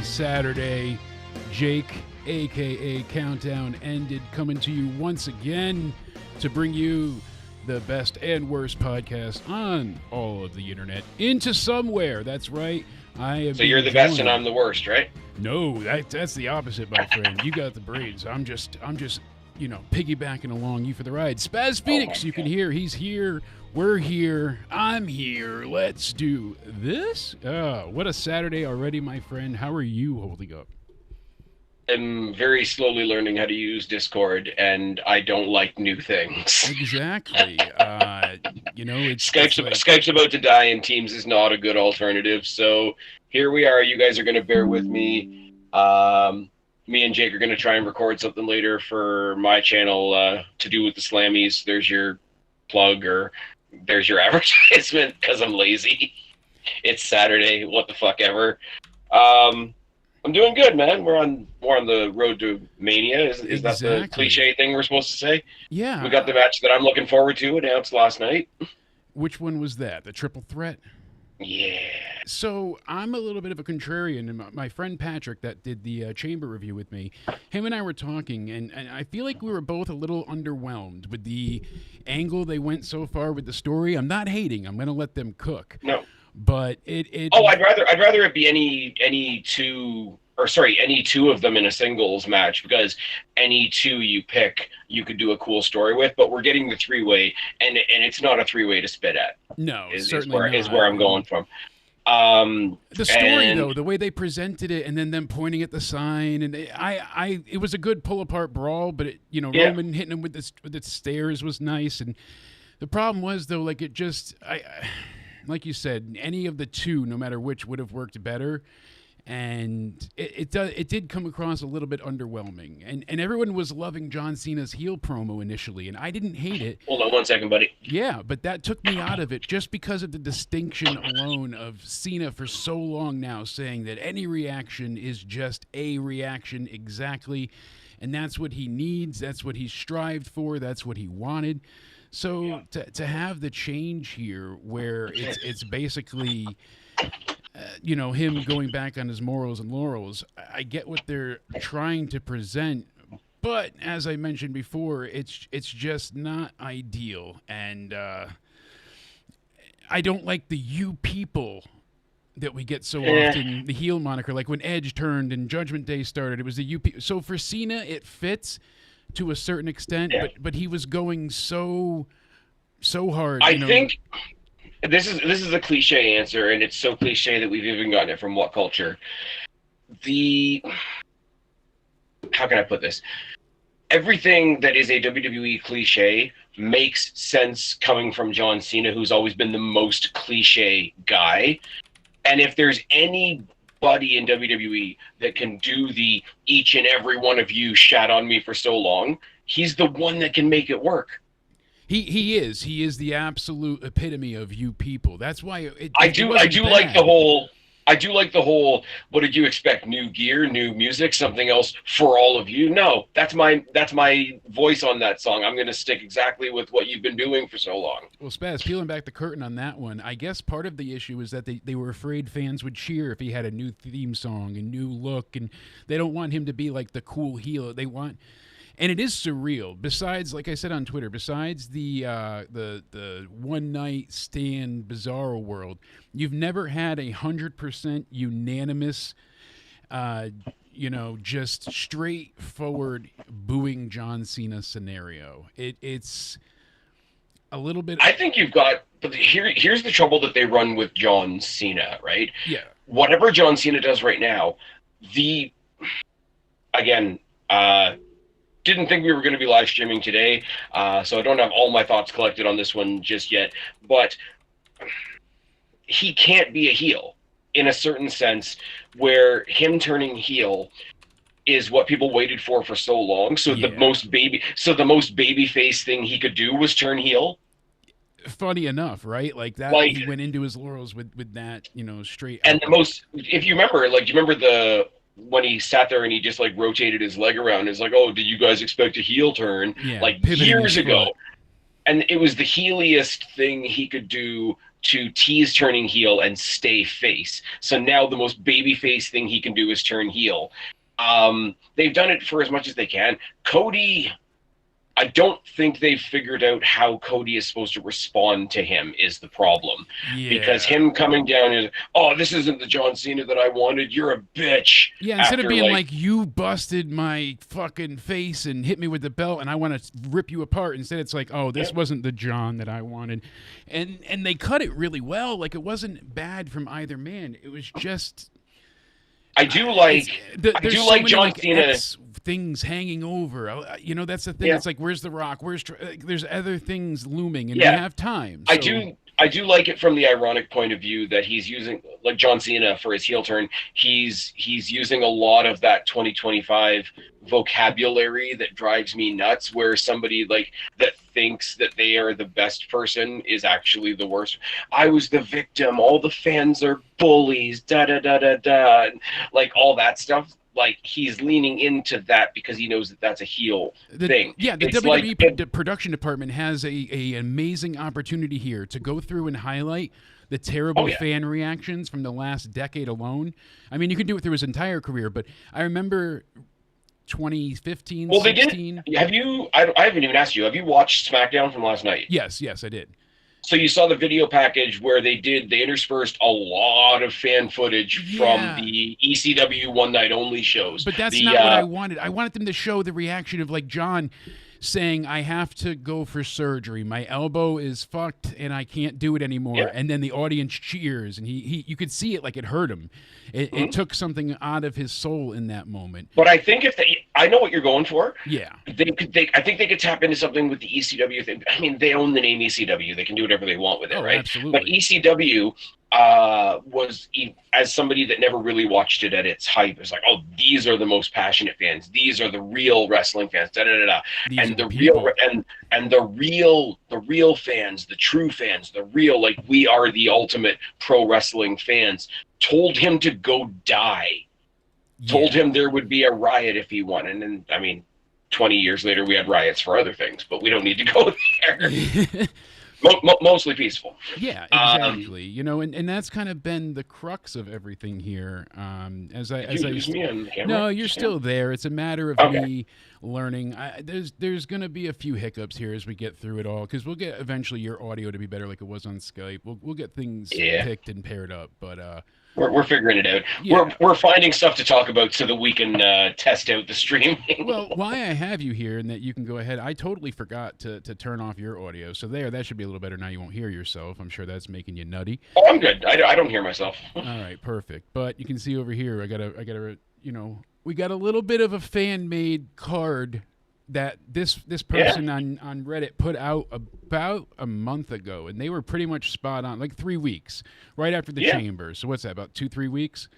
Happy Saturday. Jake, a.k.a. Countdown Ended, coming to you once again to bring you the best and worst podcast on all of the internet into somewhere. That's right. So you're the best and I'm the worst, right? No, that's the opposite, my friend. You got the brains. I'm just piggybacking along you for the ride. Spaz Phoenix, you can hear. He's here. We're here. I'm here. Let's do this. What a Saturday already, my friend. How are you holding up? I'm very slowly learning how to use Discord, and I don't like new things. Exactly. Skype's about to die, and Teams is not a good alternative. So here we are. You guys are going to bear with me. Me and Jake are going to try and record something later for my channel to do with the Slammies. There's your plug, or there's your advertisement, because I'm lazy. It's Saturday. What the fuck ever. I'm doing good, man. We're on the road to Mania. Is that the cliche thing we're supposed to say? Yeah. We got the match that I'm looking forward to announced last night. Which one was that? The triple threat? Yeah. So I'm a little bit of a contrarian, and my friend Patrick that did the Chamber review with me, him and I were talking, and I feel like we were both a little underwhelmed with the angle they went so far with the story. I'm not hating. I'm going to let them cook. No. But I'd rather it be any two of them in a singles match, because any two you pick you could do a cool story with. But we're getting the three-way, and it's not a three-way to spit at. No, certainly not. Is where I'm going from. The story, though, the way they presented it, and then them pointing at the sign, and it was a good pull-apart brawl. But Roman hitting him with the stairs was nice, and the problem was, though, like it just like you said, any of the two, no matter which, would have worked better. And it did come across a little bit underwhelming. And everyone was loving John Cena's heel promo initially, and I didn't hate it. Hold on one second, buddy. Yeah, but that took me out of it just because of the distinction alone of Cena for so long now saying that any reaction is just a reaction exactly. And that's what he needs. That's what he strived for. That's what he wanted. So to have the change here where it's basically, him going back on his morals and laurels, I get what they're trying to present, but as I mentioned before, it's just not ideal, and I don't like the "you people" that we get so often, the heel moniker, like when Edge turned and Judgment Day started, it was the "you people." So for Cena, it fits to a certain extent, but he was going so hard. I think this is a cliche answer, and it's so cliche that we've even gotten it from What Culture. How can I put this? Everything that is a WWE cliche makes sense coming from John Cena, who's always been the most cliche guy. And if there's anybody in WWE that can do the each and every one of you shat on me for so long, he's the one that can make it work. He is the absolute epitome of you people. That's why I do like the whole what did you expect? New gear, new music, something else for all of you? No, that's my voice on that song. I'm going to stick exactly with what you've been doing for so long. Well, Spaz, peeling back the curtain on that one, I guess part of the issue is that they were afraid fans would cheer if he had a new theme song, a new look, and they don't want him to be like the cool heel. They want... And it is surreal. Besides, like I said on Twitter, besides the one night stand bizarro world, you've never had 100% unanimous, just straightforward booing John Cena scenario. It's a little bit. I think you've got. But here's the trouble that they run with John Cena, right? Yeah. Whatever John Cena does right now, didn't think we were going to be live streaming today, so I don't have all my thoughts collected on this one just yet. But he can't be a heel in a certain sense, where him turning heel is what people waited for so long. So the most baby face thing he could do was turn heel. Funny enough, right? Like that, he went into his laurels with that, straight. And if you remember, when he sat there and he just rotated his leg around, it's like, oh, did you guys expect a heel turn? Years ago. And it was the heeliest thing he could do to tease turning heel and stay face. So now the most baby face thing he can do is turn heel. They've done it for as much as they can. Cody, I don't think they've figured out how Cody is supposed to respond to him is the problem. Yeah. Because him coming down is, oh, this isn't the John Cena that I wanted. You're a bitch. Yeah, instead of being like, you busted my fucking face and hit me with the belt and I want to rip you apart. Instead, it's like, oh, this wasn't the John that I wanted. And they cut it really well. Like, it wasn't bad from either man. It was just... I do like John Cena. Things hanging over, you know, that's the thing. It's like, where's The Rock? There's other things looming, and we have time. So. I do like it from the ironic point of view that he's using, like John Cena for his heel turn. He's using a lot of that 2025 vocabulary that drives me nuts, where somebody like that thinks that they are the best person is actually the worst. I was the victim. All the fans are bullies. Da da da da da. Like all that stuff. Like, he's leaning into that because he knows that that's a heel thing. Yeah, the WWE production department has a amazing opportunity here to go through and highlight the terrible fan reactions from the last decade alone. I mean, you could do it through his entire career, but I remember 2015, well, 16. They did. Have you? I haven't even asked you. Have you watched SmackDown from last night? Yes, I did. So you saw the video package where they interspersed a lot of fan footage from the ECW one night only shows. But that's not what I wanted. I wanted them to show the reaction of like John saying, I have to go for surgery. My elbow is fucked and I can't do it anymore. Yeah. And then the audience cheers and he you could see it like it hurt him. It took something out of his soul in that moment. But I think I know what you're going for. Yeah. I think they could tap into something with the ECW thing. I mean, they own the name ECW. They can do whatever they want with it, right? Absolutely. But ECW was, as somebody that never really watched it at its hype, it's like, oh, these are the most passionate fans. These are the real wrestling fans. Da da da da. And the real fans, the true fans, the real, like, we are the ultimate pro wrestling fans. Told him to go die. Yeah. Told him there would be a riot if he won. And then, I mean, 20 years later, we had riots for other things, but we don't need to go there. Mostly peaceful. Yeah, exactly. You know, and that's kind of been the crux of everything here. No, you're still there. It's a matter of me learning. There's going to be a few hiccups here as we get through it all, because we'll get eventually your audio to be better like it was on Skype. We'll get things picked and paired up, but we're figuring it out. Yeah. We're finding stuff to talk about so that we can test out the streaming. Well, why I have you here and that you can go ahead, I totally forgot to turn off your audio. So that should be a little better now. You won't hear yourself. I'm sure that's making you nutty. Oh, I'm good. I don't hear myself. All right, perfect. But you can see over here, I got a we got a little bit of a fan-made card that this person on Reddit put out about a month ago, and they were pretty much spot on, like 3 weeks, right after the Chamber. So what's that, about 2-3 weeks?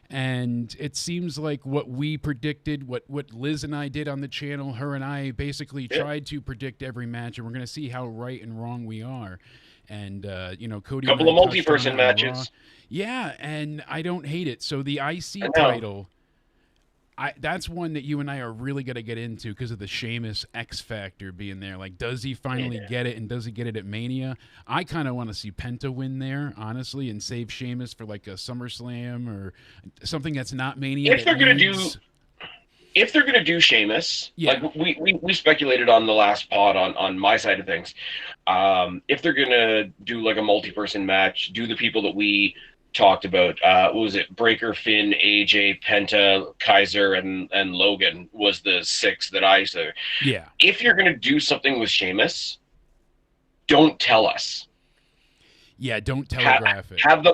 And it seems like what we predicted, what Liz and I did on the channel, her and I basically tried to predict every match, and we're going to see how right and wrong we are. And, Cody... Couple of multi-person matches. Yeah, and I don't hate it. So the IC title... that's one that you and I are really going to get into because of the Sheamus X Factor being there. Like, does he finally get it, and does he get it at Mania? I kind of want to see Penta win there, honestly, and save Sheamus for like a SummerSlam or something that's not Mania. If they're going to do Sheamus, like we speculated on the last pod on my side of things, if they're going to do like a multi-person match, do the people that we talked about, what was it? Breaker, Finn, AJ, Penta, Kaiser, and Logan was the 6 that I said. Yeah. If you're going to do something with Sheamus, don't tell us. Yeah, don't telegraph it. Have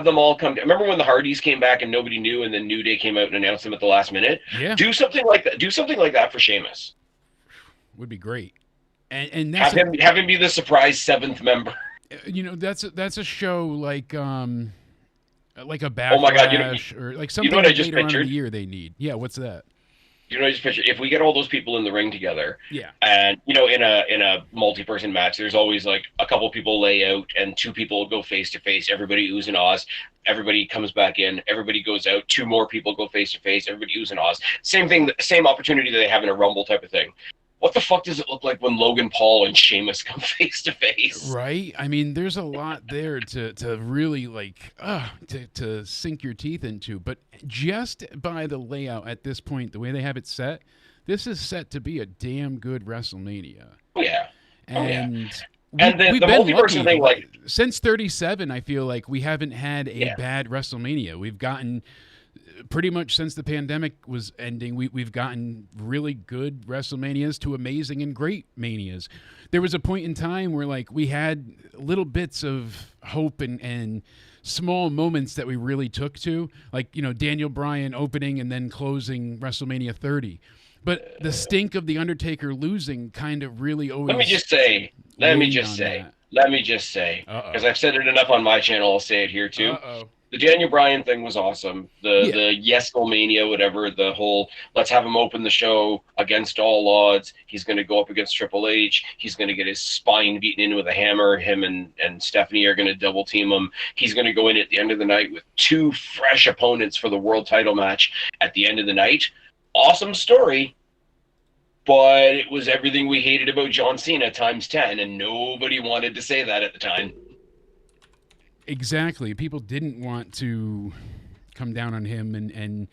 them all come. Remember when the Hardys came back and nobody knew, and then New Day came out and announced them at the last minute? Yeah. Do something like that. Do something like that for Sheamus. Would be great. And have him be the surprise 7th member. That's a show like a Backlash, oh my God, or like something later on in the year they need. Yeah, what's that? You know, I just picture if we get all those people in the ring together, yeah, and in a multi-person match, there's always like a couple people lay out and 2 people go face to face. Everybody oohs and ahs. Everybody comes back in. Everybody goes out. 2 more people go face to face. Everybody oohs and ahs. Same thing. Same opportunity that they have in a Rumble type of thing. what the fuck does it look like when Logan Paul and Sheamus come face to face? Right? I mean, there's a lot there to really like to sink your teeth into. But just by the layout at this point, the way they have it set, this is set to be a damn good WrestleMania. Oh yeah. And And we've the been multiverse lucky. thing, like, Since 37, I feel like we haven't had a yeah. bad WrestleMania. We've gotten pretty much since the pandemic was ending, we've gotten really good WrestleManias to amazing and great manias. There was a point in time where like we had little bits of hope and small moments that we really took to, like, you know, Daniel Bryan opening and then closing WrestleMania 30. But the stink of The Undertaker losing kind of really always. Let me just say, because I've said it enough on my channel, I'll say it here too. Uh-oh. The Daniel Bryan thing was awesome. The Yes-Mania, whatever, the whole let's have him open the show against all odds. He's going to go up against Triple H. He's going to get his spine beaten in with a hammer. Him and Stephanie are going to double team him. He's going to go in at the end of the night with 2 fresh opponents for the world title match at the end of the night. Awesome story. But it was everything we hated about John Cena times 10, and nobody wanted to say that at the time. Exactly. People didn't want to come down on him and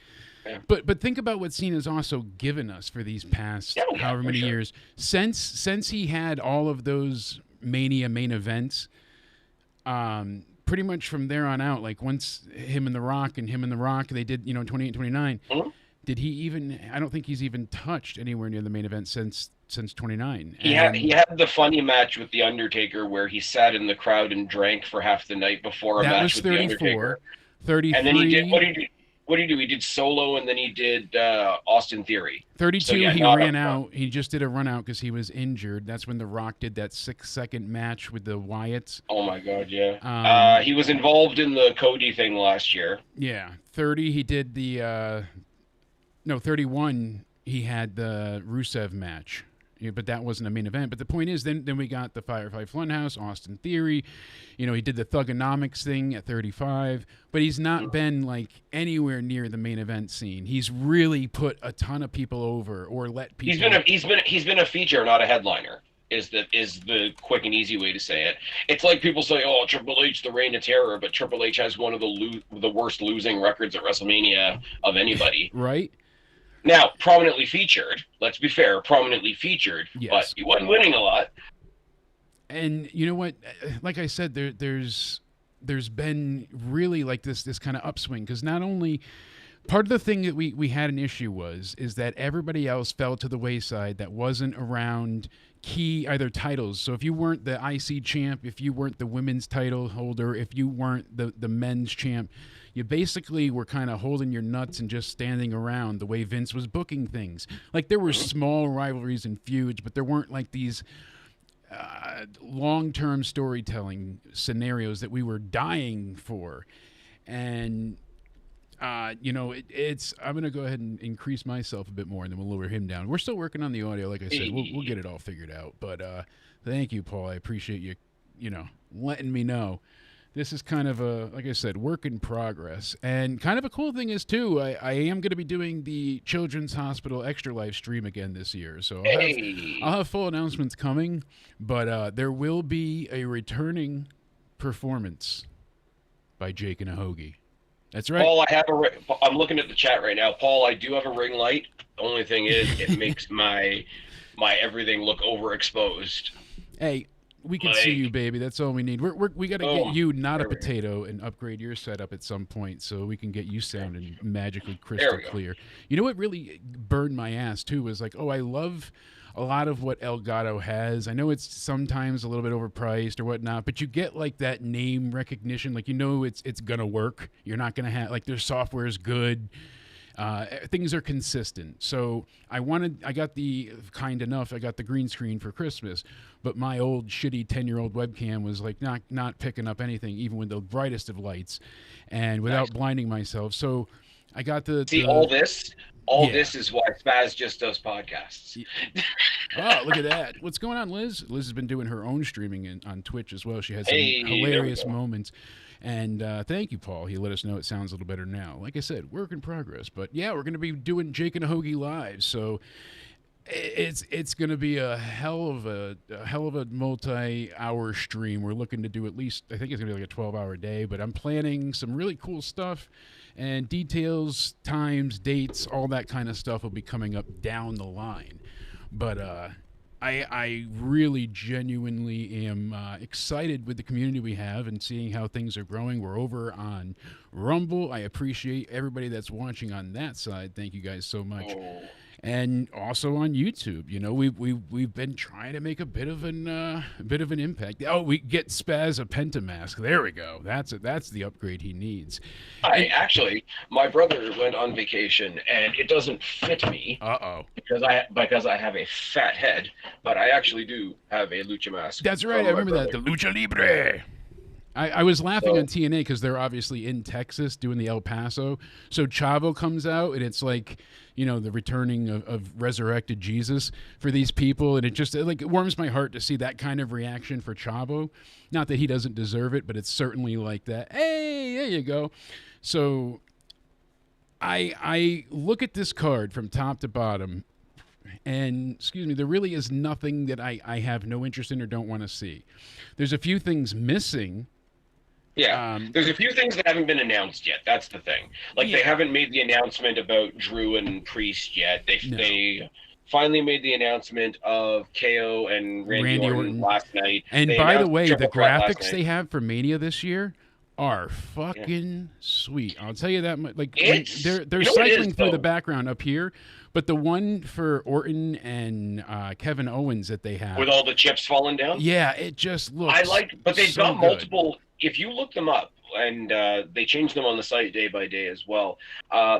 Yeah. but think about what Cena's also given us for these past however many years. Since he had all of those Mania main events, pretty much from there on out, like once him and The Rock, they did, 28, 29. Mm-hmm. Did he even? I don't think he's even touched anywhere near the main event since 29. He had the funny match with The Undertaker where he sat in the crowd and drank for half the night before a match with The Undertaker. 33. And then he did, what did he do? He did Solo, and then he did Austin Theory. 32, So, yeah, he ran out. He just did a run out because he was injured. That's when The Rock did that 6-second match with the Wyatts. Oh, my God, yeah. He was involved in the Cody thing last year. Yeah. 30, he did the... 31, he had the Rusev match. Yeah, but that wasn't a main event. But the point is, then we got the Firefly Funhouse, Austin Theory. He did the Thugonomics thing at 35. But he's not been, like, anywhere near the main event scene. He's really put a ton of people over or let people... He's been a feature, not a headliner. Is the quick and easy way to say it. It's like people say, "Oh, Triple H, the Reign of Terror," but Triple H has one of the worst losing records at WrestleMania of anybody. Right. Now, prominently featured. Let's be fair, prominently featured, yes. But he wasn't winning a lot. And you know what? Like I said, there's been really like this kind of upswing because not only part of the thing that we had an issue is that everybody else fell to the wayside that wasn't around key either titles. So if you weren't the IC champ, if you weren't the women's title holder, if you weren't the men's champ, you basically were kind of holding your nuts and just standing around the way Vince was booking things. Like there were small rivalries and feuds, but there weren't like these long-term storytelling scenarios that we were dying for. And it's I'm going to go ahead and increase myself a bit more, and then we'll lower him down. We're still working on the audio, like I said. We'll get it all figured out. But thank you, Paul. I appreciate you, letting me know. This is kind of a, like I said, work in progress. And kind of a cool thing is, too, I am going to be doing the Children's Hospital Extra Life stream again this year. So I'll have full announcements coming, but there will be a returning performance by Jake and a Hoagie. That's right. Paul, I'm looking at the chat right now. Paul, I do have a ring light. The only thing is it makes my everything look overexposed. Hey, we can see you, baby. That's all we need. We got to get you not a potato and upgrade your setup at some point so we can get you sounding magically crystal clear. You know what really burned my ass too was like, I love a lot of what Elgato has. I know it's sometimes a little bit overpriced or whatnot, but you get like that name recognition. Like it's gonna work. You're not gonna have like their software is good. Things are consistent. So I got the green screen for Christmas, but my old shitty 10-year-old webcam was like not picking up anything, even with the brightest of lights, and without blinding myself. So I got all this. This is why Spaz just does podcasts. Oh, look at that. What's going on, Liz? Liz has been doing her own streaming on Twitch as well. She has some hilarious moments. And thank you, Paul. He let us know it sounds a little better now. Like I said, work in progress. But yeah, we're going to be doing Jake and a Hoagie live. So It's going to be a hell of a multi-hour stream. We're looking to do at least, I think it's going to be like a 12-hour day, but I'm planning some really cool stuff, and details, times, dates, all that kind of stuff will be coming up down the line. But I really genuinely am excited with the community we have and seeing how things are growing. We're over on Rumble. I appreciate everybody that's watching on that side. Thank you guys so much. Oh. And also on YouTube, you know, we've been trying to make a bit of an impact. Oh, we get Spaz a Pentamask. There we go. That's the upgrade he needs. Actually, my brother went on vacation, and it doesn't fit me. Because I have a fat head, but I actually do have a lucha mask. That's right. I remember that, the Lucha Libre. I was laughing on TNA because they're obviously in Texas doing the El Paso. So Chavo comes out, and it's like, you know, the returning of resurrected Jesus for these people. And it warms my heart to see that kind of reaction for Chavo. Not that he doesn't deserve it, but it's certainly like that. Hey, there you go. So I look at this card from top to bottom, and excuse me, there really is nothing that I have no interest in or don't want to see. There's a few things missing. Yeah, there's a few things that haven't been announced yet. That's the thing. Like, they haven't made the announcement about Drew and Priest yet. They finally made the announcement of KO and Randy Orton last night. And by the way, the graphics they have for Mania this year are fucking sweet. I'll tell you that much. Like, they're cycling through the background up here, but the one for Orton and Kevin Owens that they have with all the chips falling down. Yeah, it just looks. But they've got multiple. If you look them up, and they change them on the site day by day as well,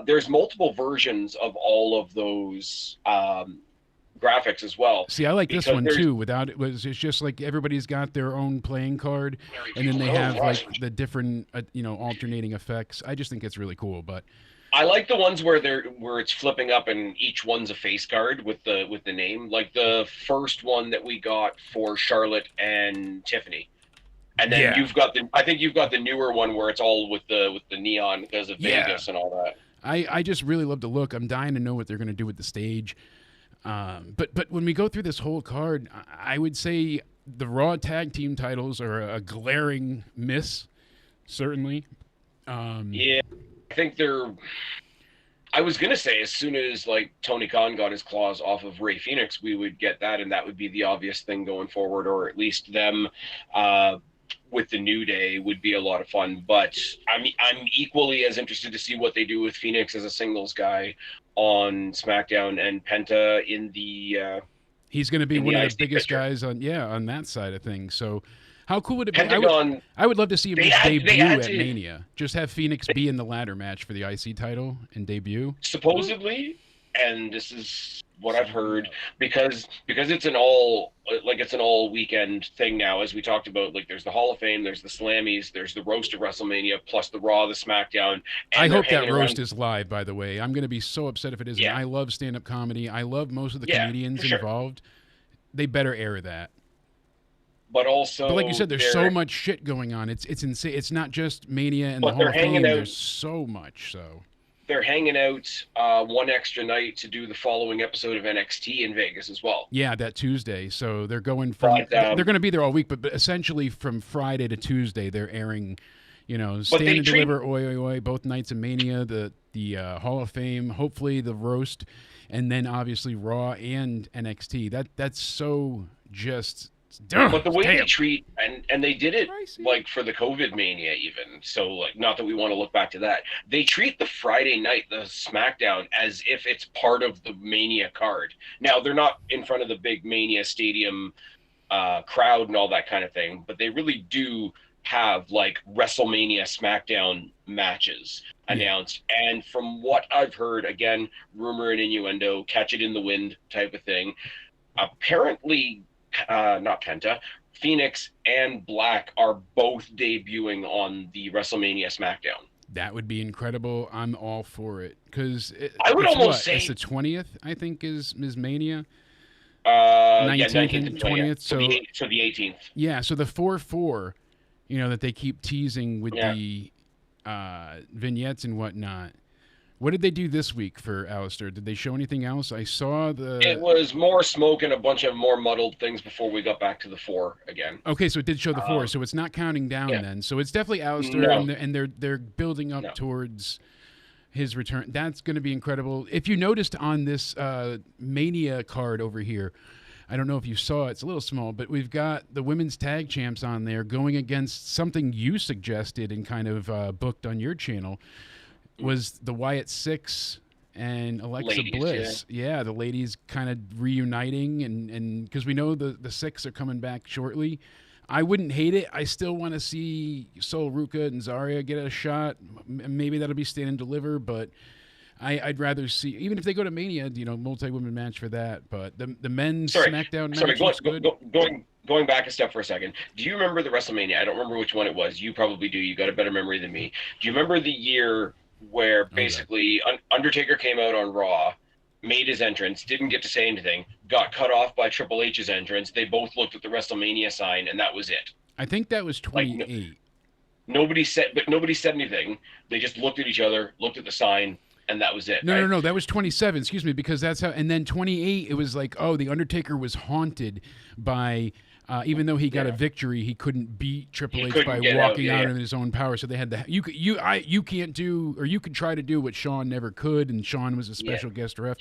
there's multiple versions of all of those graphics as well. See, I like this one too. It's just like everybody's got their own playing card, and then they have like the different, alternating effects. I just think it's really cool. But I like the ones where it's flipping up and each one's a face card with the name. Like the first one that we got for Charlotte and Tiffany. And then I think you've got the newer one where it's all with the neon because of Vegas and all that. I just really love the look. I'm dying to know what they're going to do with the stage. But when we go through this whole card, I would say the Raw tag team titles are a glaring miss, certainly. I think they're. I was gonna say as soon as like Tony Khan got his claws off of Rey Fenix, we would get that, and that would be the obvious thing going forward, or at least them with the New Day would be a lot of fun. But I'm equally as interested to see what they do with Phoenix as a singles guy on SmackDown, and Penta in the. He's going to be one of the biggest guys on that side of things. So. How cool would it be? I would love to see him debut at Mania. Just have Phoenix be in the ladder match for the IC title and debut. Supposedly, and this is what I've heard, because it's an all weekend thing now, as we talked about. Like, there's the Hall of Fame, there's the Slammies, there's the roast of WrestleMania, plus the Raw, the SmackDown. I hope that roast is live, by the way. I'm going to be so upset if it isn't. I love stand-up comedy. I love most of the comedians involved. They better air that. But like you said, there's so much shit going on. It's insane. It's not just Mania and the Hall of Fame. There's so much. So they're hanging out one extra night to do the following episode of NXT in Vegas as well. Yeah, that Tuesday. So they're going from. They're going to be there all week, but essentially from Friday to Tuesday, they're airing. Stand and Deliver, Oi Oi Oi, both nights of Mania, the Hall of Fame, hopefully the roast, and then obviously Raw and NXT. That's so just. But the way they treat, and they did it like for the COVID Mania even, so like, not that we want to look back to that, they treat the Friday night, the SmackDown, as if it's part of the Mania card. Now, they're not in front of the big Mania stadium crowd and all that kind of thing, but they really do have like WrestleMania SmackDown matches announced. And from what I've heard, again, rumor and innuendo, catch it in the wind type of thing, apparently not Penta, Phoenix and Black are both debuting on the WrestleMania SmackDown. That would be incredible. I'm all for it, because I would almost say it's the 20th. I think is Mania. 19th and 20th. So the 18th. Yeah, so the 4-4, that they keep teasing with the vignettes and whatnot. What did they do this week for Alistair? Did they show anything else? I saw It was more smoke and a bunch of more muddled things before we got back to the 4 again. Okay, so it did show the 4, so it's not counting down Yeah. then. So it's definitely Alistair, No. and they're building up No. towards his return. That's going to be incredible. If you noticed on this Mania card over here, I don't know if you saw it. It's a little small, but we've got the women's tag champs on there going against something you suggested and kind of booked on your channel. Was the Wyatt Six and Alexa Ladies, Bliss. Yeah, the ladies kind of reuniting, and because we know the Six are coming back shortly. I wouldn't hate it. I still want to see Sol Ruka and Zarya get a shot. Maybe that'll be stand and deliver, but I'd rather see, even if they go to Mania, multi-women match for that. But the men's SmackDown match looks good. Going back a step for a second, do you remember the WrestleMania? I don't remember which one it was. You probably do. You got a better memory than me. Do you remember the year where basically Undertaker came out on Raw, made his entrance, didn't get to say anything, got cut off by Triple H's entrance. They both looked at the WrestleMania sign, and that was it. I think that was 28. Like, nobody said anything. They just looked at each other, looked at the sign, and that was it. No, that was 27. Excuse me, because that's how. And then 28, it was like, the Undertaker was haunted by. Even though he got a victory, he couldn't beat Triple H by walking out in his own power. So they had you can't do, or you could try to do what Shawn never could, and Shawn was a special guest ref.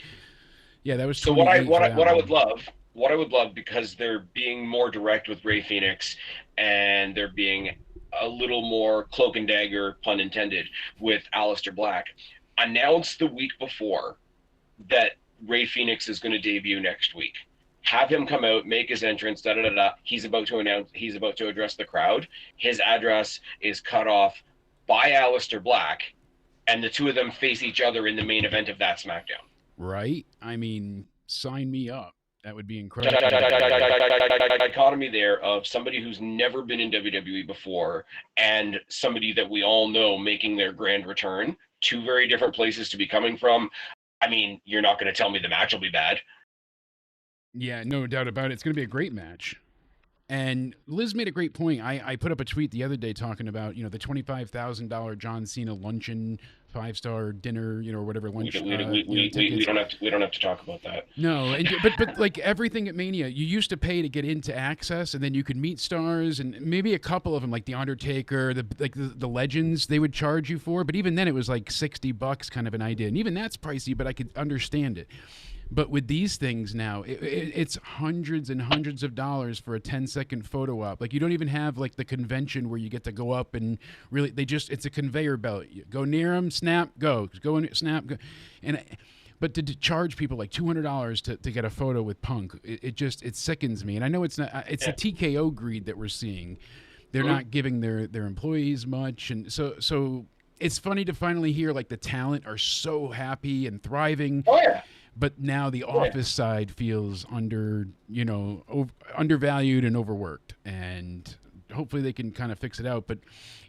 Yeah, that was. So what I would love, because they're being more direct with Rey Fenix, and they're being a little more cloak and dagger, pun intended, with Aleister Black. Announce the week before that Rey Fenix is going to debut next week. Have him come out, make his entrance, He's about to address the crowd. His address is cut off by Aleister Black, and the two of them face each other in the main event of that SmackDown. Right? I mean, sign me up. That would be incredible. Dichotomy there of somebody who's never been in WWE before and somebody that we all know making their grand return. Two very different places to be coming from. I mean, you're not going to tell me the match will be bad. Yeah, no doubt about it. It's going to be a great match. And Liz made a great point. I put up a tweet the other day talking about, the $25,000 John Cena luncheon, 5-star dinner, or whatever lunch. We don't have to talk about that. No, but like everything at Mania, you used to pay to get into access, and then you could meet stars, and maybe a couple of them, like the Undertaker, the legends, they would charge you for. But even then, it was like $60, kind of an idea, and even that's pricey. But I could understand it. But with these things now, it's hundreds and hundreds of dollars for a 10-second photo op. Like, you don't even have, like, the convention where you get to go up and really, it's a conveyor belt. You go near them, snap, go. Go in, snap, go. But to charge people like $200 to get a photo with Punk, it sickens me. And I know it's not, it's the TKO greed that we're seeing. They're not giving their employees much. And so it's funny to finally hear, like, the talent are so happy and thriving. Oh, yeah. But now the office side feels undervalued and overworked, and hopefully they can kind of fix it out. But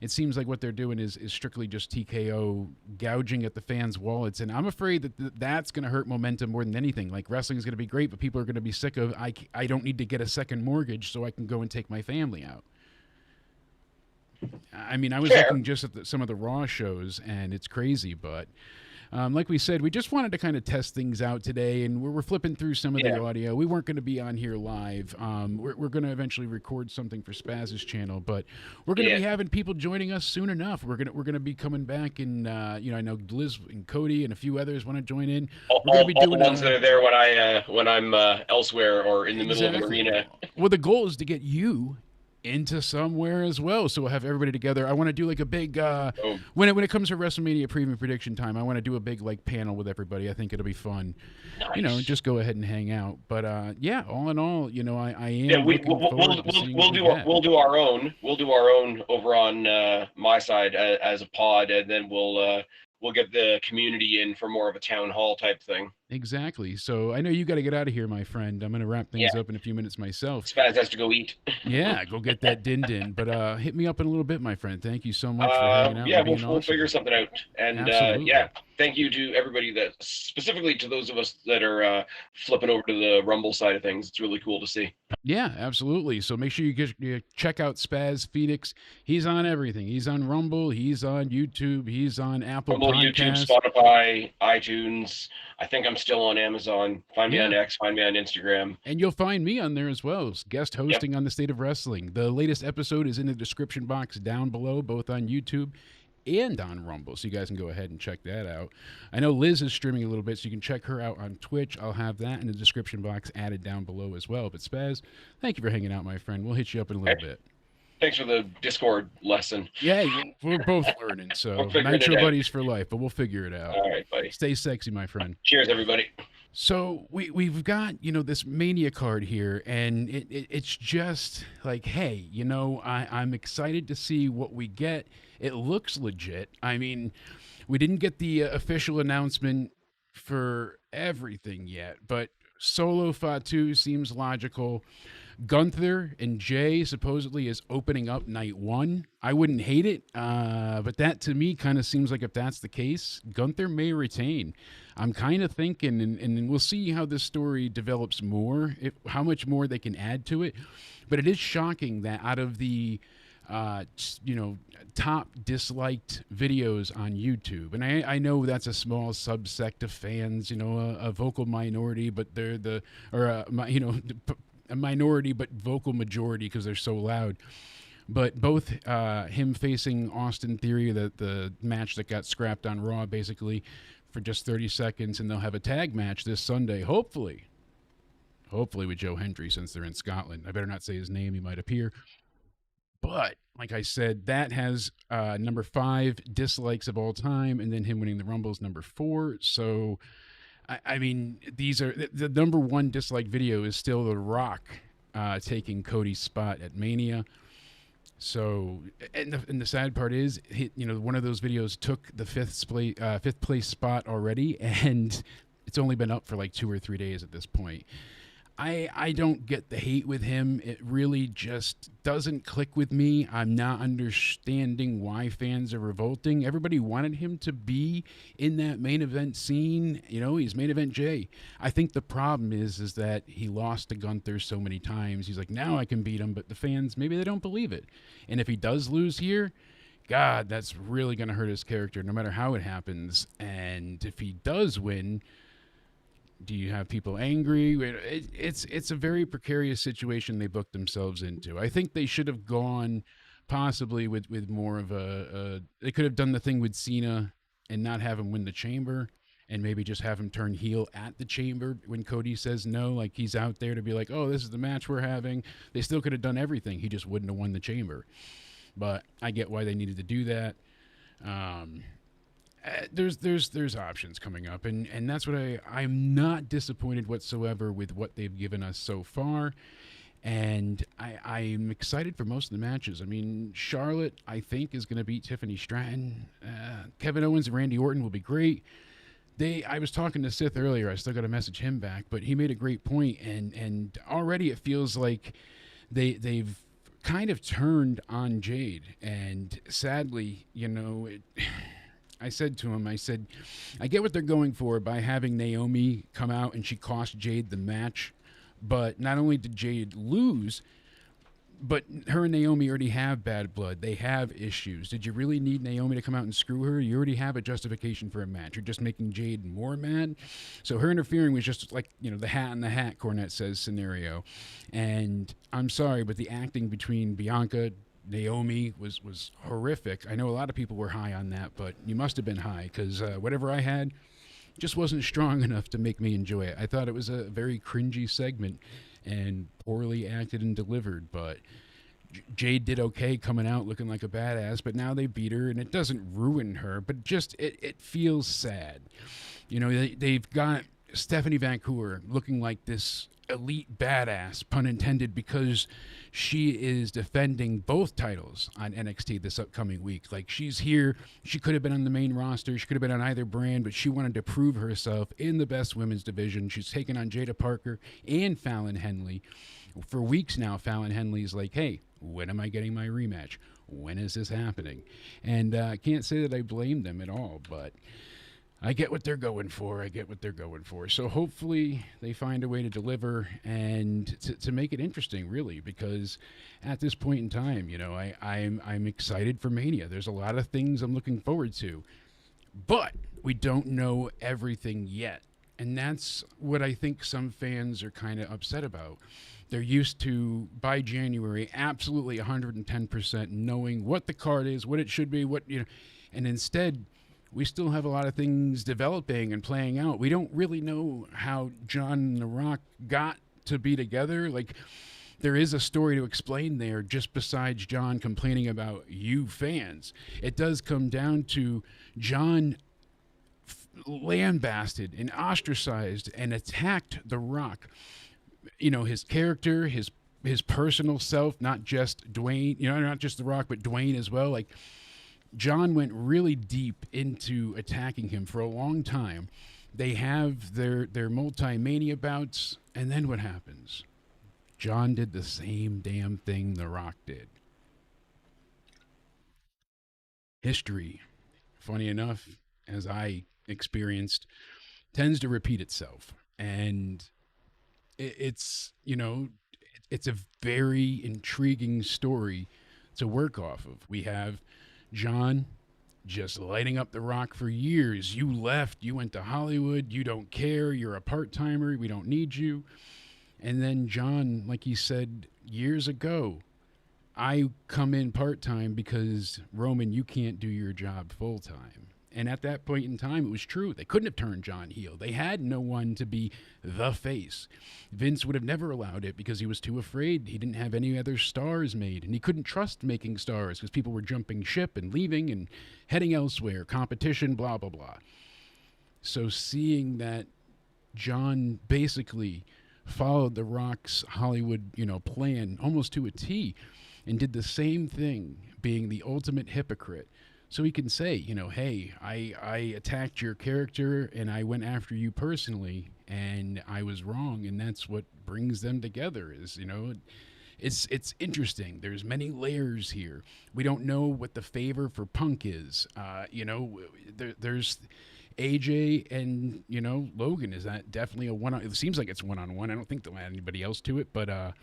it seems like what they're doing is strictly just TKO gouging at the fans' wallets, and I'm afraid that that's going to hurt momentum more than anything. Like, wrestling is going to be great, but people are going to be sick of, I don't need to get a second mortgage so I can go and take my family out. I mean, I was looking just at some of the Raw shows, and it's crazy, but... like we said, we just wanted to kind of test things out today, and we're flipping through some of the audio. We weren't going to be on here live. We're going to eventually record something for Spaz's channel, but we're going to be having people joining us soon enough. We're going to be coming back, and I know Liz and Cody and a few others want to join in. All the ones that are there when I'm elsewhere or in the middle of an arena. Well, the goal is to get you into somewhere as well, so we'll have everybody together. I want to do like a big when it comes to WrestleMania preview prediction time, I want to do a big like panel with everybody. I think it'll be fun. Nice. Just go ahead and hang out. But all in all, I am we'll do our own over on my side as a pod, and then we'll get the community in for more of a town hall type thing. Exactly. So I know you got to get out of here, my friend. I'm going to wrap things Yeah, up in a few minutes myself. Spaz has to go eat. Yeah, go get that din din. But hit me up in a little bit, my friend. Thank you so much for hanging out Yeah, and we'll being we'll figure awesome. something out. And yeah, Absolutely. thank you to everybody that, specifically to those of us that are flipping over to the Rumble side of things. It's really cool to see. Yeah, absolutely. So make sure you check out Spaz Phoenix. He's on everything. He's on Rumble. He's on YouTube. He's on Apple Rumble, YouTube, Podcasts. Spotify, iTunes. I think I'm still on Amazon. Find me on Yeah. X. Find me on Instagram. And you'll find me on there as well, guest Yep. hosting on The State of Wrestling. The latest episode is in the description box down below, both on YouTube and on Rumble. So you guys can go ahead and check that out. I know Liz is streaming a little bit, so you can check her out on Twitch. I'll have that in the description box added down below as well. But Spaz, thank you for hanging out, my friend. We'll hit you up in a little Okay. bit. Thanks for the Discord lesson. Yeah, we're both learning. So Nitro buddies for life, but we'll figure it out. All right, buddy. Stay sexy, my friend. Cheers, everybody. So we've got this Mania card here, and it's just like, hey, I'm excited to see what we get. It looks legit. I mean, we didn't get the official announcement for everything yet, but Solo Fatu seems logical. Gunther and Jay supposedly is opening up night one. I wouldn't hate it, but that to me kind of seems like if that's the case, Gunther may retain. I'm kind of thinking, and we'll see how this story develops more, how much more they can add to it. But it is shocking that out of the top disliked videos on YouTube, and I know that's a small subsect of fans, a vocal minority, but they're a minority but vocal majority because they're so loud. But both him facing Austin Theory, the match that got scrapped on Raw, basically for just 30 seconds, and they'll have a tag match this Sunday, hopefully with Joe Hendry, since they're in Scotland. I better not say his name; he might appear. But like I said, that has number 5 dislikes of all time, and then him winning the Rumble is number 4. So I mean, these are the number 1 dislike video is still The Rock taking Cody's spot at Mania. So, and the sad part is, one of those videos took the fifth place spot already, and it's only been up for like 2 or 3 days at this point. I don't get the hate with him. It really just doesn't click with me. I'm not understanding why fans are revolting. Everybody wanted him to be in that main event scene. He's main event Jay. I think the problem is that he lost to Gunther so many times. He's like, now I can beat him, but the fans, maybe they don't believe it. And if he does lose here, God, that's really going to hurt his character no matter how it happens. And if he does win, do you have people angry? It's a very precarious situation they booked themselves into. I think they should have gone possibly with more of they could have done the thing with Cena and not have him win the Chamber, and maybe just have him turn heel at the Chamber when Cody says no, like he's out there to be like, oh, this is the match we're having. They still could have done everything. He just wouldn't have won the Chamber. But I get why they needed to do that. There's options coming up, and that's what I'm not disappointed whatsoever with what they've given us so far, and I'm excited for most of the matches. I mean, Charlotte, I think, is going to beat Tiffany Stratton. Kevin Owens and Randy Orton will be great. I was talking to Sith earlier. I still got to message him back, but he made a great point, and already it feels like they've kind of turned on Jade, and sadly, I said to him, I get what they're going for by having Naomi come out and she cost Jade the match. But not only did Jade lose, but her and Naomi already have bad blood. They have issues. Did you really need Naomi to come out and screw her? You already have a justification for a match. You're just making Jade more mad. So her interfering was just like, the hat in the hat, Cornette says, scenario. And I'm sorry, but the acting between Bianca, Naomi was horrific. I know a lot of people were high on that, but you must have been high because whatever I had just wasn't strong enough to make me enjoy it. I thought it was a very cringy segment and poorly acted and delivered, but Jade did okay coming out looking like a badass, but now they beat her, and it doesn't ruin her, but just it feels sad. They've got Stephanie Vancouver looking like this elite badass, pun intended, because she is defending both titles on NXT this upcoming week. Like, she's here. She could have been on the main roster. She could have been on either brand, but she wanted to prove herself in the best women's division. She's taken on Jada Parker and Fallon Henley. For weeks now, Fallon Henley's like, hey, when am I getting my rematch? When is this happening? And I can't say that I blame them at all, but I get what they're going for. So hopefully they find a way to deliver and to make it interesting, really, because at this point in time, I'm excited for Mania. There's a lot of things I'm looking forward to, but we don't know everything yet. And that's what I think some fans are kind of upset about. They're used to, by January, absolutely 110% knowing what the card is, what it should be, and instead, we still have a lot of things developing and playing out. We don't really know how John and The Rock got to be together. Like, there is a story to explain there, just besides John complaining about you fans. It does come down to John lambasted and ostracized and attacked The Rock. His character, his personal self, not just Dwayne, not just The Rock, but Dwayne as well. Like, John went really deep into attacking him for a long time. They have their multi-mania bouts, and then what happens? John did the same damn thing The Rock did. History, funny enough, as I experienced, tends to repeat itself. And it's a very intriguing story to work off of. We have John just lighting up The Rock for years. You left, you went to Hollywood, you don't care, you're a part-timer, we don't need you. And then John, like he said years ago, I come in part-time because, Roman, you can't do your job full-time. And at that point in time, it was true. They couldn't have turned John heel. They had no one to be the face. Vince would have never allowed it because he was too afraid. He didn't have any other stars made, and he couldn't trust making stars because people were jumping ship and leaving and heading elsewhere, competition, blah, blah, blah. So seeing that John basically followed The Rock's Hollywood, plan almost to a T and did the same thing, being the ultimate hypocrite. So he can say, hey, I attacked your character and I went after you personally and I was wrong. And that's what brings them together is, it's interesting. There's many layers here. We don't know what the favor for Punk is. There's AJ and, Logan. Is that definitely a one-on? It seems like it's one-on-one. I don't think they'll add anybody else to it. But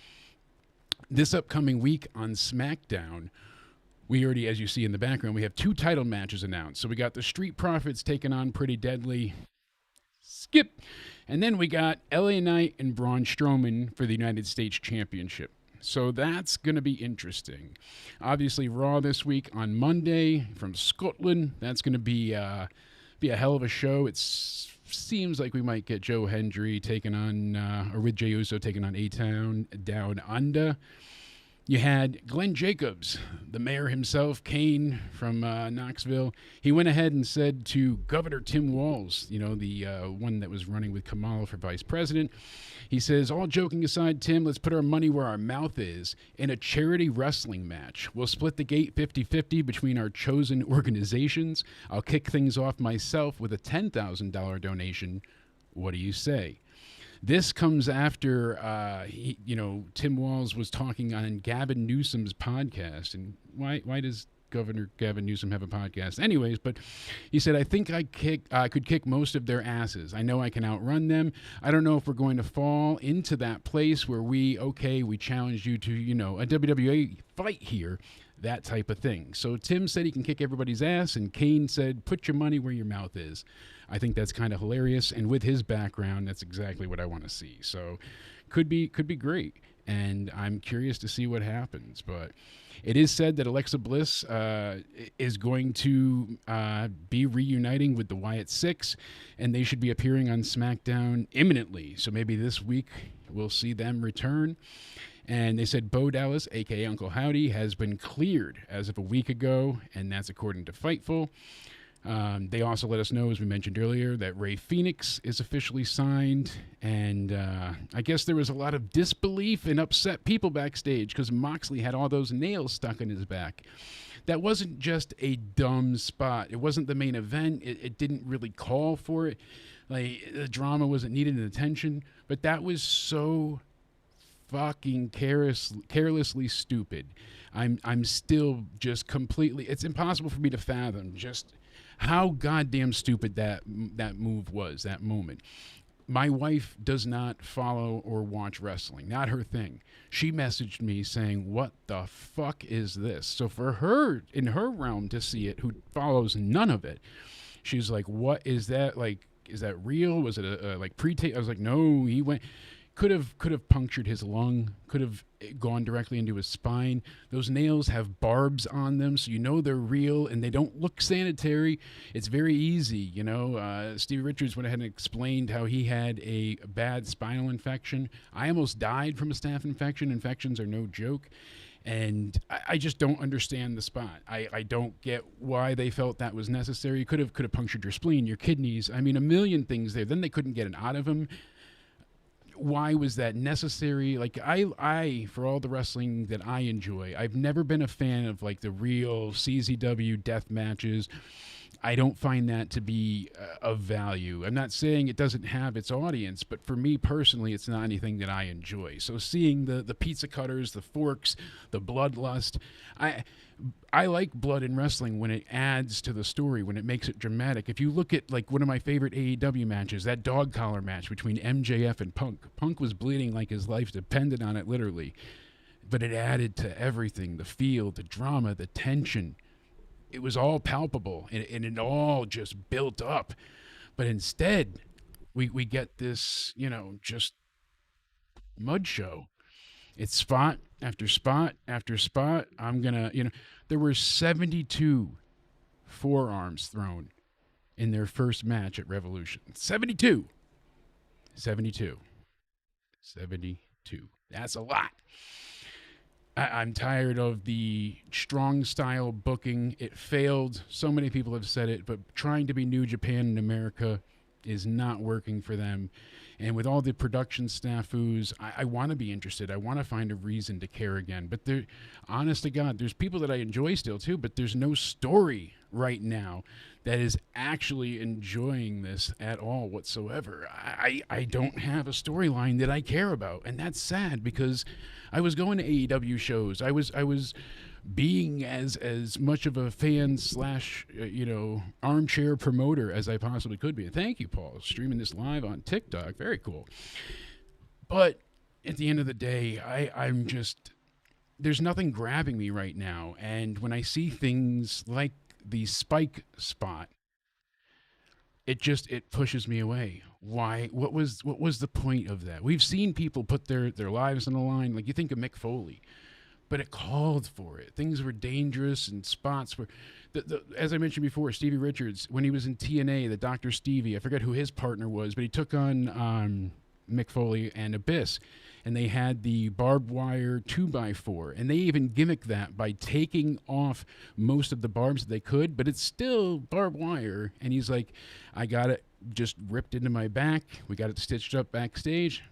this upcoming week on SmackDown, we already, as you see in the background, we have 2 title matches announced. So we got the Street Profits taking on Pretty Deadly. Skip. And then we got LA Knight and Braun Strowman for the United States Championship. So that's going to be interesting. Obviously, Raw this week on Monday from Scotland. That's going to be a hell of a show. It seems like we might get Joe Hendry taking on, or with Jey Uso taking on A-Town Down Under. You had Glenn Jacobs, the mayor himself, Kane from Knoxville. He went ahead and said to Governor Tim Walz, the one that was running with Kamala for vice president, he says, all joking aside, Tim, let's put our money where our mouth is. In a charity wrestling match, we'll split the gate 50-50 between our chosen organizations. I'll kick things off myself with a $10,000 donation. What do you say? This comes after, Tim Walz was talking on Gavin Newsom's podcast. And why does Governor Gavin Newsom have a podcast? Anyways, but he said, I think I could kick most of their asses. I know I can outrun them. I don't know if we're going to fall into that place where we challenge you to, a WWE fight here, that type of thing. So Tim said he can kick everybody's ass, and Kane said, put your money where your mouth is. I think that's kind of hilarious, and with his background, that's exactly what I want to see. So could be great, and I'm curious to see what happens. But it is said that Alexa Bliss is going to be reuniting with the Wyatt Six, and they should be appearing on SmackDown imminently. So maybe this week we'll see them return. And they said Bo Dallas, a.k.a. Uncle Howdy, has been cleared as of a week ago, and that's according to Fightful. They also let us know, as we mentioned earlier, that Ray Phoenix is officially signed. And I guess there was a lot of disbelief and upset people backstage because Moxley had all those nails stuck in his back. That wasn't just a dumb spot. It wasn't the main event. It didn't really call for it. Like, the drama wasn't needed in attention. But that was so fucking carelessly stupid. I'm still just completely. It's impossible for me to fathom just how goddamn stupid that move was. That moment. My wife does not follow or watch wrestling. Not her thing. She messaged me saying, "What the fuck is this?" So for her, in her realm, to see it, who follows none of it, she's like, "What is that? Like, is that real? Was it a like pre-tape?" I was like, "No, he went." Could have punctured his lung, could have gone directly into his spine. Those nails have barbs on them, so you know they're real and they don't look sanitary. It's very easy, you know. Stevie Richards went ahead and explained how he had a bad spinal infection. I almost died from a staph infection. Infections are no joke. And I just don't understand the spot. I don't get why they felt that was necessary. You could have punctured your spleen, your kidneys. I mean, a million things there. Then they couldn't get it out of him. Why was that necessary? Like, I for all the wrestling that I enjoy, I've never been a fan of like the real CZW death matches. I don't find that to be of value. I'm not saying it doesn't have its audience, but for me personally, it's not anything that I enjoy. So seeing the pizza cutters, the forks, the bloodlust, I like blood in wrestling when it adds to the story, when it makes it dramatic. If you look at like one of my favorite AEW matches, that dog collar match between MJF and Punk. Punk was bleeding like his life depended on it, literally. But it added to everything, the feel, the drama, the tension. It was all palpable, and it all just built up. But instead, we get this, just mud show. It's spot after spot after spot. There were 72 forearms thrown in their first match at Revolution. 72. 72. 72. That's a lot. I'm tired of the strong style booking. It failed. So many people have said it, but trying to be New Japan in America is not working for them. And with all the production snafus, I want to be interested. I want to find a reason to care again. But honest to God, there's people that I enjoy still too, but there's no story right now that is actually enjoying this at all whatsoever. I don't have a storyline that I care about, and that's sad because I was going to AEW shows. I was being as much of a fan slash armchair promoter as I possibly could be. And thank you, Paul, streaming this live on TikTok. Very cool. But at the end of the day, I'm just, there's nothing grabbing me right now. And when I see things like the Spike spot, it pushes me away. Why? What was the point of that? We've seen people put their lives on the line. Like, you think of Mick Foley, but it called for it. Things were dangerous, and spots were, as I mentioned before, Stevie Richards, when he was in TNA, the Dr. Stevie, I forget who his partner was, but he took on Mick Foley and Abyss, and they had the barbed wire 2x4, and they even gimmicked that by taking off most of the barbs that they could, but it's still barbed wire. And he's like, I got it just ripped into my back. We got it stitched up backstage.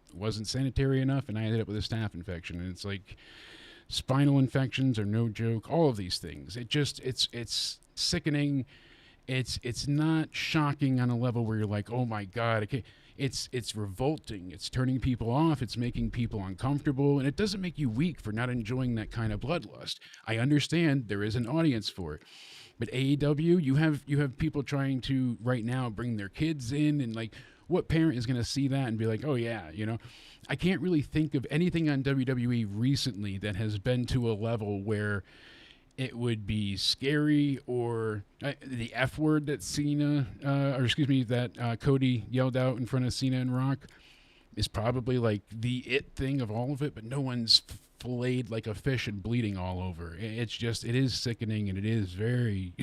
It wasn't sanitary enough, and I ended up with a staph infection. And it's like, spinal infections are no joke. All of these things. It's sickening. It's not shocking on a level where you're like, oh my God. Okay. It's revolting. It's turning people off. It's making people uncomfortable, and it doesn't make you weak for not enjoying that kind of bloodlust. I understand there is an audience for it, but AEW, you have people trying to right now bring their kids in, and like, what parent is going to see that and be like, oh yeah, I can't really think of anything on WWE recently that has been to a level where it would be scary, or the F word that Cody yelled out in front of Cena and Rock is probably like the it thing of all of it, but no one's filleted like a fish and bleeding all over. It is sickening, and it is very,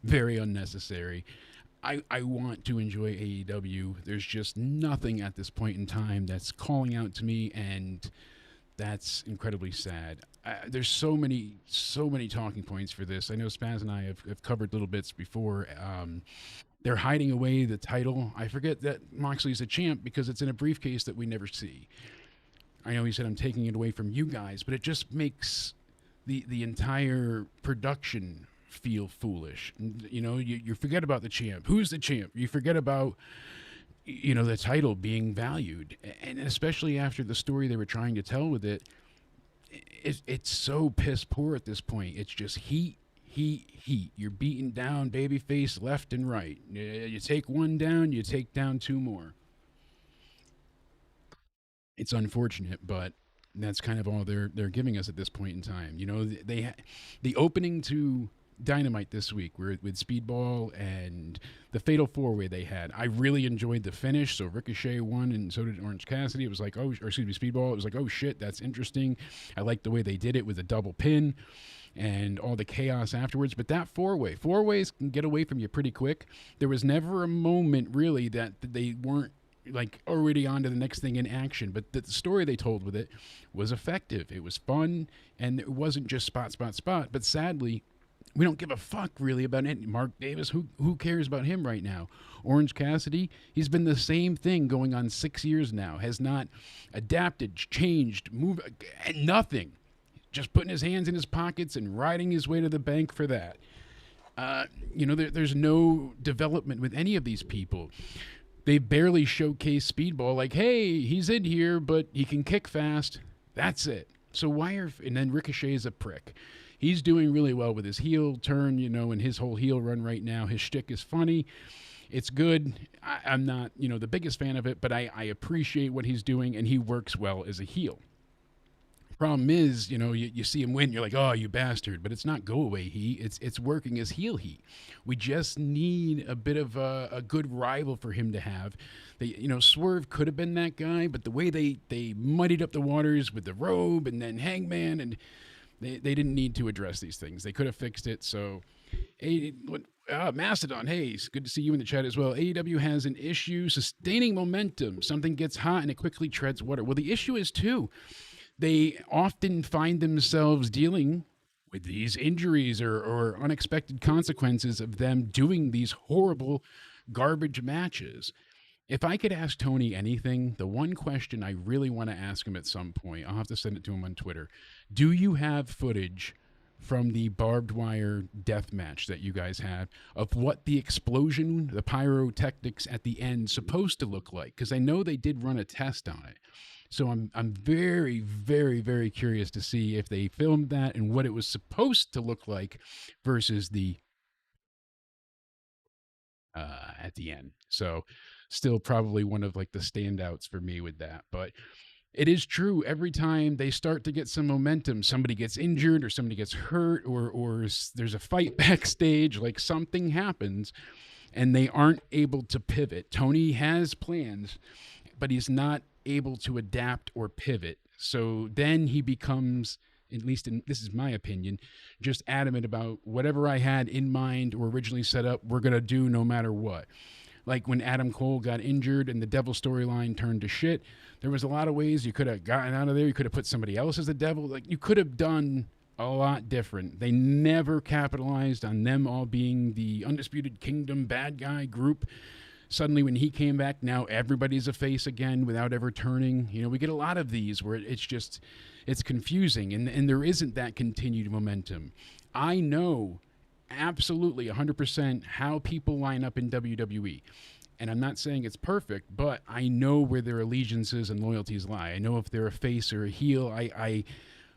very unnecessary. I want to enjoy AEW. There's just nothing at this point in time that's calling out to me, and That's incredibly sad. There's so many talking points for this. I know Spaz and I have covered little bits before. They're hiding away the title. I forget that Moxley's a champ because it's in a briefcase that we never see. I know he said I'm taking it away from you guys, but it just makes the entire production feel foolish. You know, you forget about the champ. Who's the champ? You forget about the title being valued, and especially after the story they were trying to tell with it, it's so piss poor at this point. It's just heat, heat, heat. You're beating down babyface left and right. You take one down, you take down two more. It's unfortunate, but that's kind of all they're giving us at this point in time. The opening to Dynamite this week with Speedball and the Fatal Four Way they had. I really enjoyed the finish. So Ricochet won, and so did Orange Cassidy. It was like, Speedball. It was like, oh shit, that's interesting. I liked the way they did it with a double pin and all the chaos afterwards. But that four ways can get away from you pretty quick. There was never a moment really that they weren't like already on to the next thing in action, but the story they told with it was effective. It was fun, and it wasn't just spot. But sadly, we don't give a fuck really about it. Mark Davis, who cares about him right now? Orange Cassidy, he's been the same thing going on 6 years now, has not adapted, changed, moved, nothing. Just putting his hands in his pockets and riding his way to the bank for that. There's no development with any of these people. They barely showcase Speedball like, hey, he's in here, but he can kick fast. That's it. So and then Ricochet is a prick. He's doing really well with his heel turn, and his whole heel run right now. His shtick is funny. It's good. I'm not, the biggest fan of it, but I appreciate what he's doing, and he works well as a heel. Problem is, you see him win, you're like, oh, you bastard. But it's not go away heat. It's working as heel heat. We just need a bit of a good rival for him to have. Swerve could have been that guy, but the way they muddied up the waters with the robe and then Hangman, and they didn't need to address these things. They could have fixed it. So, Mastodon, hey, it's good to see you in the chat as well. AEW has an issue sustaining momentum. Something gets hot and it quickly treads water. Well, the issue is, too, they often find themselves dealing with these injuries or unexpected consequences of them doing these horrible garbage matches. If I could ask Tony anything, the one question I really want to ask him at some point, I'll have to send it to him on Twitter. Do you have footage from the barbed wire death match that you guys had of what the explosion, the pyrotechnics at the end supposed to look like? Because I know they did run a test on it. So I'm very, very, very curious to see if they filmed that and what it was supposed to look like versus the at the end. So still probably one of like the standouts for me with that. But it is true, every time they start to get some momentum, somebody gets injured or somebody gets hurt or there's a fight backstage, like something happens and they aren't able to pivot. Tony has plans, but he's not able to adapt or pivot. So then he becomes, at least this is my opinion, just adamant about whatever I had in mind or originally set up, we're going to do no matter what. Like when Adam Cole got injured and the devil storyline turned to shit, there was a lot of ways you could have gotten out of there. You could have put somebody else as the devil. Like you could have done a lot different. They never capitalized on them all being the Undisputed Kingdom bad guy group. Suddenly when he came back, now everybody's a face again without ever turning. We get a lot of these where it's confusing and there isn't that continued momentum. I know absolutely 100% how people line up in WWE. And I'm not saying it's perfect, but I know where their allegiances and loyalties lie. I know if they're a face or a heel.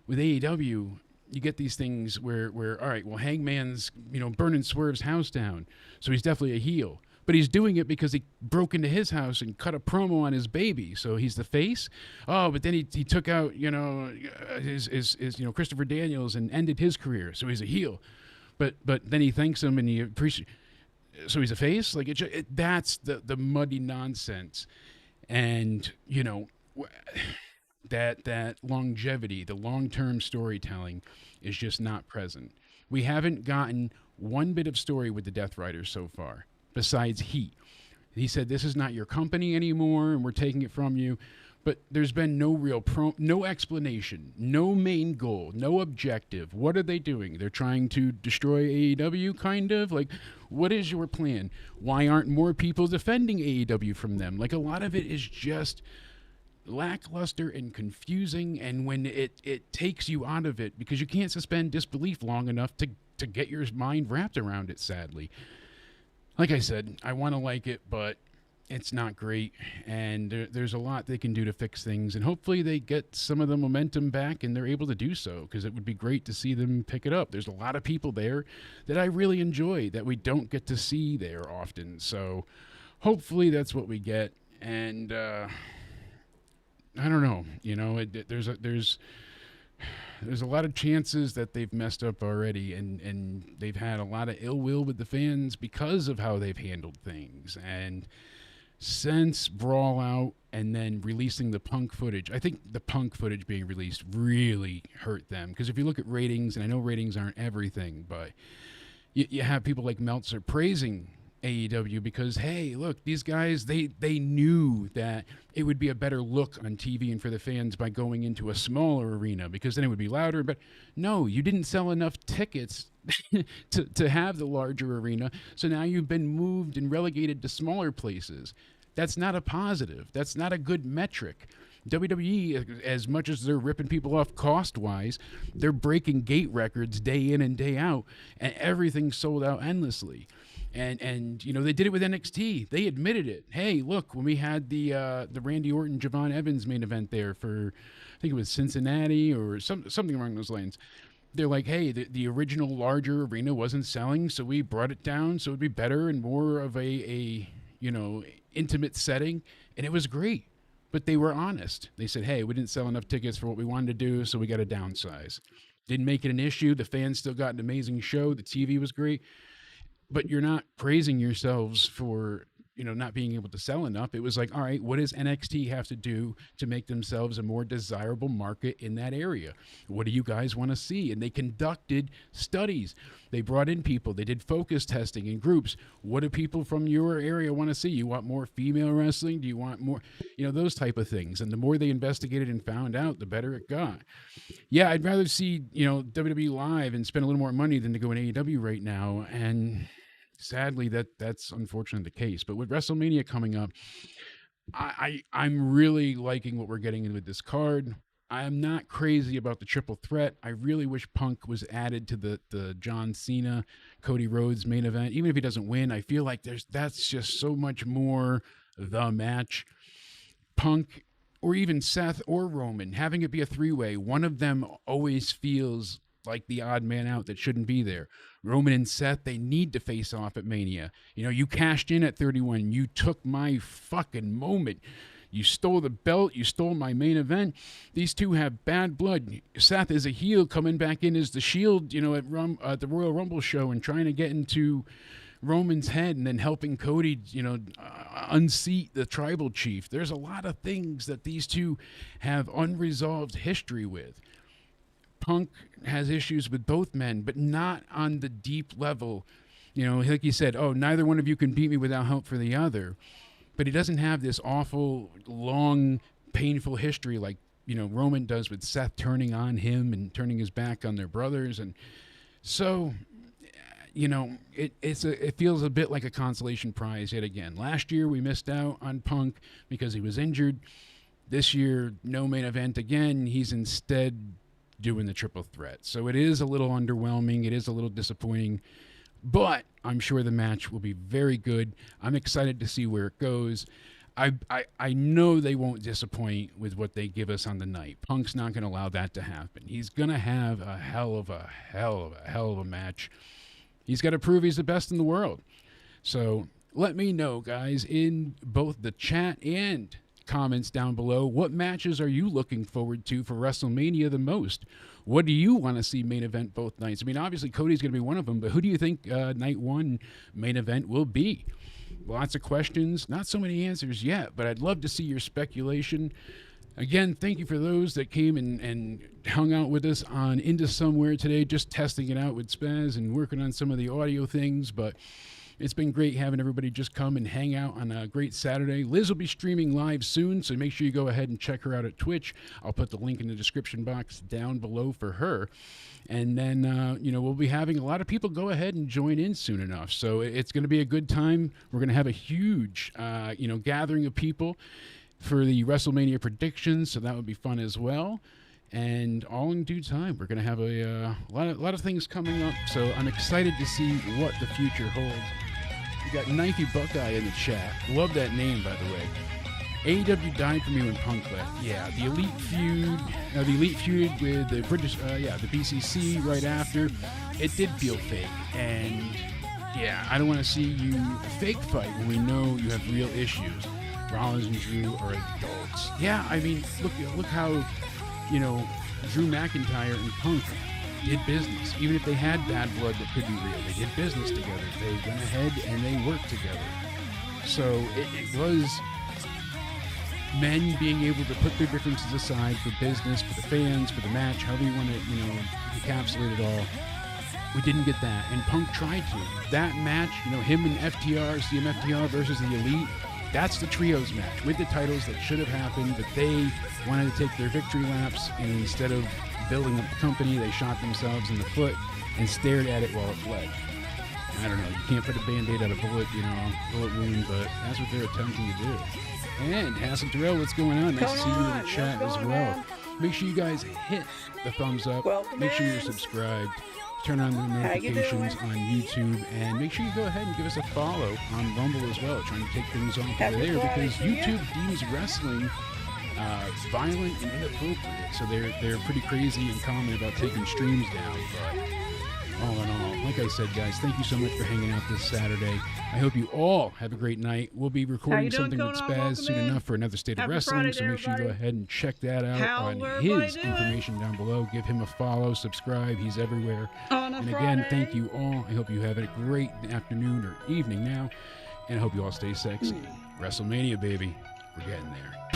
With AEW, you get these things where all right, well, Hangman's, burning Swerve's house down, so he's definitely a heel. But he's doing it because he broke into his house and cut a promo on his baby, so he's the face. Oh, but then he took out, his Christopher Daniels and ended his career, so he's a heel. But then he thanks him and he appreciates. So he's a face. Like that's the muddy nonsense, and that longevity, the long-term storytelling, is just not present. We haven't gotten one bit of story with the Death Riders so far, besides Heat. He said, this is not your company anymore, and we're taking it from you. but there's been no real no explanation, no main goal, no objective. What are they doing? They're trying to destroy AEW, kind of? Like, what is your plan? Why aren't more people defending AEW from them? Like, a lot of it is just lackluster and confusing, and when it takes you out of it, because you can't suspend disbelief long enough to get your mind wrapped around it, sadly. Like I said, I want to like it, but it's not great, and there's a lot they can do to fix things, and hopefully they get some of the momentum back and they're able to do so, because it would be great to see them pick it up. There's a lot of people there that I really enjoy that we don't get to see there often, so hopefully that's what we get. And I don't know, there's a lot of chances that they've messed up already, and they've had a lot of ill will with the fans because of how they've handled things. And since Brawl Out and then releasing the Punk footage, I think the Punk footage being released really hurt them, because if you look at ratings, and I know ratings aren't everything, but you have people like Meltzer praising AEW because, hey, look, these guys, they knew that it would be a better look on TV and for the fans by going into a smaller arena, because then it would be louder. But no, you didn't sell enough tickets to have the larger arena, so now you've been moved and relegated to smaller places. That's not a positive. That's not a good metric. WWE, as much as they're ripping people off cost-wise, they're breaking gate records day in and day out, and everything's sold out endlessly. And they did it with NXT. They admitted it. Hey, look, when we had the Randy Orton Javon Evans main event there for, I think it was Cincinnati or something along those lines, they're like, hey, the original larger arena wasn't selling, so we brought it down so it'd be better and more of a intimate setting, and it was great. But they were honest. They said, hey, we didn't sell enough tickets for what we wanted to do, so we got to downsize. Didn't make it an issue. The fans still got an amazing show. The TV was great. But you're not praising yourselves for, not being able to sell enough. It was like, all right, what does NXT have to do to make themselves a more desirable market in that area? What do you guys want to see? And they conducted studies. They brought in people. They did focus testing in groups. What do people from your area want to see? You want more female wrestling? Do you want more, those type of things? And the more they investigated and found out, the better it got. Yeah, I'd rather see, WWE live and spend a little more money than to go in AEW right now. And sadly, that's unfortunately the case. But with WrestleMania coming up, I'm really liking what we're getting with this card. I'm not crazy about the triple threat. I really wish Punk was added to the John Cena, Cody Rhodes main event. Even if he doesn't win, I feel like that's just so much more the match. Punk, or even Seth or Roman, having it be a three-way, one of them always feels like the odd man out that shouldn't be there. Roman and Seth, they need to face off at Mania. You cashed in at 31. You took my fucking moment. You stole the belt. You stole my main event. These two have bad blood. Seth is a heel coming back in as the Shield, at the Royal Rumble show and trying to get into Roman's head and then helping Cody, unseat the tribal chief. There's a lot of things that these two have unresolved history with. Punk has issues with both men, but not on the deep level. Like you said, neither one of you can beat me without help for the other. But he doesn't have this awful, long, painful history like, Roman does with Seth turning on him and turning his back on their brothers. And so, it feels a bit like a consolation prize yet again. Last year, we missed out on Punk because he was injured. This year, no main event again. He's instead doing the triple threat. So it is a little underwhelming. It is a little disappointing, but I'm sure the match will be very good. I'm excited to see where it goes. I know they won't disappoint with what they give us on the night. Punk's not going to allow that to happen. He's going to have a hell of a match. He's got to prove he's the best in the world. So let me know, guys, in both the chat and comments down below, what matches are you looking forward to for WrestleMania the most? What do you want to see main event both nights? I mean, obviously Cody's going to be one of them, but who do you think night one main event will be? Lots of questions, not so many answers yet, but I'd love to see your speculation. Again, thank you for those that came and hung out with us on Into Somewhere today, just testing it out with Spaz and working on some of the audio things, but It's been great having everybody just come and hang out on a great Saturday. Liz will be streaming live soon, so make sure you go ahead and check her out at Twitch. I'll put the link in the description box down below for her. And then, we'll be having a lot of people go ahead and join in soon enough. So it's going to be a good time. We're going to have a huge, gathering of people for the WrestleMania predictions, so that would be fun as well. And all in due time, we're going to have a lot of things coming up. So I'm excited to see what the future holds. We got Knifey Buckeye in the chat. Love that name, by the way. AEW died for me when Punk left. Yeah, the Elite feud with the British, the BCC right after. It did feel fake, and yeah, I don't want to see you fake fight when we know you have real issues. Rollins and Drew are adults. Yeah, I mean, look how, Drew McIntyre and Punk did business. Even if they had bad blood that could be real, they did business together. They went ahead and they worked together. So it was men being able to put their differences aside for business, for the fans, for the match, however you want to, encapsulate it all. We didn't get that, and Punk tried to. That match, him and FTR, CMFTR versus the Elite, that's the trios match with the titles that should have happened, but they wanted to take their victory laps, and instead of building up the company, they shot themselves in the foot and stared at it while it bled. I don't know, you can't put a Band-Aid on a bullet wound, but that's what they're attempting to do. And Hassel Terrell, what's going on? Nice to see you in the chat as well. Man? Make sure you guys hit the thumbs up. Welcome Make sure in. you're subscribed. Turn on the notifications on YouTube, and make sure you go ahead and give us a follow on Rumble as well. Trying to take things off Happy there Friday because to you. YouTube deems wrestling violent and inappropriate. So they're pretty crazy and common about taking streams down. But all in all, like I said, guys, thank you so much for hanging out this Saturday. I hope you all have a great night. We'll be recording doing, something with Conan? Spaz Welcome soon in. enough for another State of Happy Wrestling. Friday So to make sure you go everybody. ahead and check that out How's on everybody his doing? information down below. Give him a follow, subscribe. He's everywhere. On a And again, Friday. thank you all. I hope you have a great afternoon or evening now. And I hope you all stay sexy. WrestleMania, baby. We're getting there.